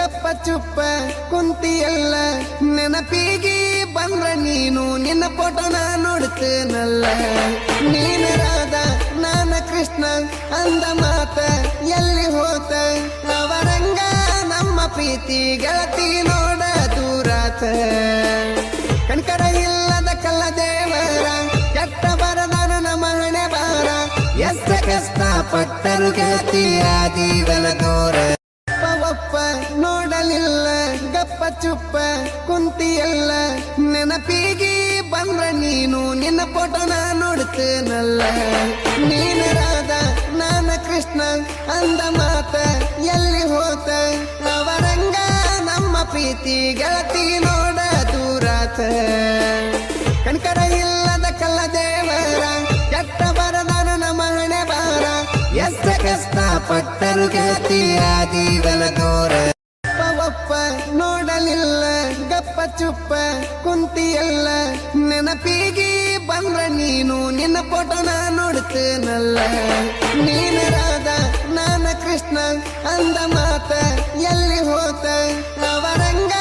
ಗಪ್ಪ ಚುಪ್ಪ ಕುಂತಿಯಲ್ಲ ನೆನಪಿಗಿ ಬಂದ್ರ ನೀನು ನಿನ್ನ ಫೋಟೋನ ನೋಡ್ತೇನಲ್ಲ ನೀನು ರಾಧ ನಾನ ಕೃಷ್ಣ ಅಂದ ಮಾತ ಎಲ್ಲಿ ಹೋತ ಅವರಂಗ ನಮ್ಮ ಪ್ರೀತಿ ಗೆಳತಿ ನೋಡ ದೂರಾತ ಕಣ್ಕರ ಇಲ್ಲದ ಕಲ್ಲ ದೇವರ ಕೆಟ್ಟ ಬರದಾನ ನಮ್ಮ ಹಣೆ ಬಾರ ಎಷ್ಟ ಕಷ್ಟ ಪಟ್ಟರು ಗೆಳತಿಯ ಜೀವನ ದೂರ ಒಪ್ಪ ನೋಡಲಿಲ್ಲ ಗಪ್ಪ ಚುಪ್ಪ ಕುಂತಿಯಲ್ಲ ನೆನಪಿಗಿ ಬಂದ್ರ ನೀನು ನಿನ್ನ ಫೋಟೋನ ನೋಡ್ತೇನಲ್ಲ ನೀನು ರಾಧ ನಾನ ಕೃಷ್ಣ ಅಂದ ಮಾತ ಎಲ್ಲಿ ಹೋತ ಅವರಂಗ ನಮ್ಮ ಪ್ರೀತಿ ಗೆಳತಿ ನೋಡ ದೂರಾತ ಕಣ್ಕರ ಇಲ್ಲದ ಕಲ್ಲ ದೇವರ ಕೆಟ್ಟ ಬರದಾನ ನಮ್ಮ ಹಣೆ ಬಾರ ಎಷ್ಟ ಕಷ್ಟ ಪಟ್ಟರು ಗೆಳತಿಯ ಜೀವನ ದೂರ ಒಪ್ಪ ನೋಡಲಿಲ್ಲ ಗಪ್ಪ ಚುಪ್ಪ ಕುಂತಿಯಲ್ಲ ನೆನಪಿಗಿ ಬಂದ್ರ ನೀನು ನಿನ್ನ ಫೋಟೋನ ನೋಡ್ತೇನಲ್ಲ ನೀನು ರಾಧ ನಾನ ಕೃಷ್ಣ ಅಂದ ಮಾತ ಎಲ್ಲಿ ಹೋತ ಅವರಂಗ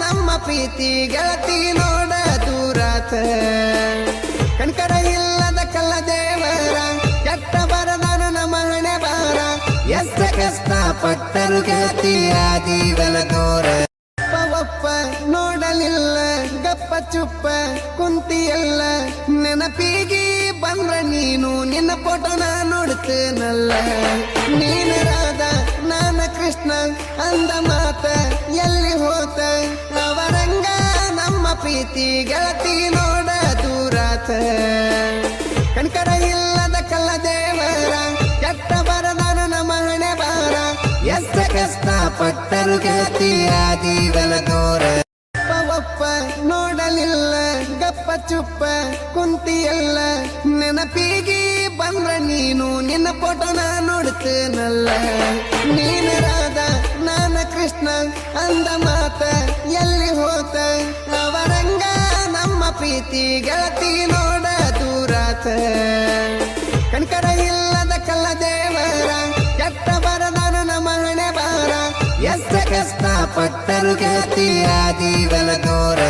ನಮ್ಮ ಪ್ರೀತಿ ಗೆಳತಿ ನೋಡ ದೂರಾತ ಕಣ್ಕರ ಇಲ್ಲದ ಕಲ್ಲ ದೇವರ ಕೆಟ್ಟ ಬರದಾನ ನಮ್ಮ ಹಣೆ ಬಾರ ಎಷ್ಟ ಕಷ್ಟ ಪಟ್ಟರು ಗೆಳತಿಯ ಜೀವನ ದೂರ ಒಪ್ಪ ನೋಡಲಿಲ್ಲ ಗಪ್ಪ ಚುಪ್ಪ ಕುಂತಿಯಲ್ಲ ನೆನಪಿಗಿ ಬಂದ್ರ ನೀನು ನಿನ್ನ ಫೋಟೋನ ನೋಡ್ತೇನಲ್ಲ ನೀನು ರಾಧ ನಾನ ಕೃಷ್ಣ ಅಂದ ಮಾತ ಎಲ್ಲಿ ಹೋತ ಅವರಂಗ ನಮ್ಮ ಪ್ರೀತಿ ಗೆಳತಿ ನೋಡ ದೂರಾತ ಕಣ್ಕರ ಇಲ್ಲದ ಕಲ್ಲ ದೇವರ ಕೆಟ್ಟ ಬರದಾನ ನಮ್ಮ ಹಣೆ ಬಾರ ಎಷ್ಟ ಕಷ್ಟ ಪಟ್ಟರು ಗೆಳತಿಯ ಜೀವನ ದೂರ ಒಪ್ಪ ನೋಡಲಿಲ್ಲ ಗಪ್ಪ ಚುಪ್ಪ ಕುಂತಿಯಲ್ಲ ನೆನಪಿಗಿ ಬಂದ್ರ ನೀನು ನಿನ್ನ ಫೋಟೋನ ನೋಡ್ತೇನಲ್ಲ ನೀನು ರಾಧ ನಾನ ಕೃಷ್ಣ ಅಂದ ಮಾತ ಎಲ್ಲಿ ಹೋತ ಅವರಂಗ ನಮ್ಮ ಪ್ರೀತಿ ಗೆಳತಿ ನೋಡ ದೂರಾತ ಕಣ್ಕರ ಇಲ್ಲದ ಕಲ್ಲ ದೇವರ ಕೆಟ್ಟ ಬರದಾನ ನಮ್ಮ ಹಣೆ ಬಾರ ಎಷ್ಟ ಕಷ್ಟ ಪಟ್ಟರು ಗೆಳತಿಯ ಜೀವನ ದೂರ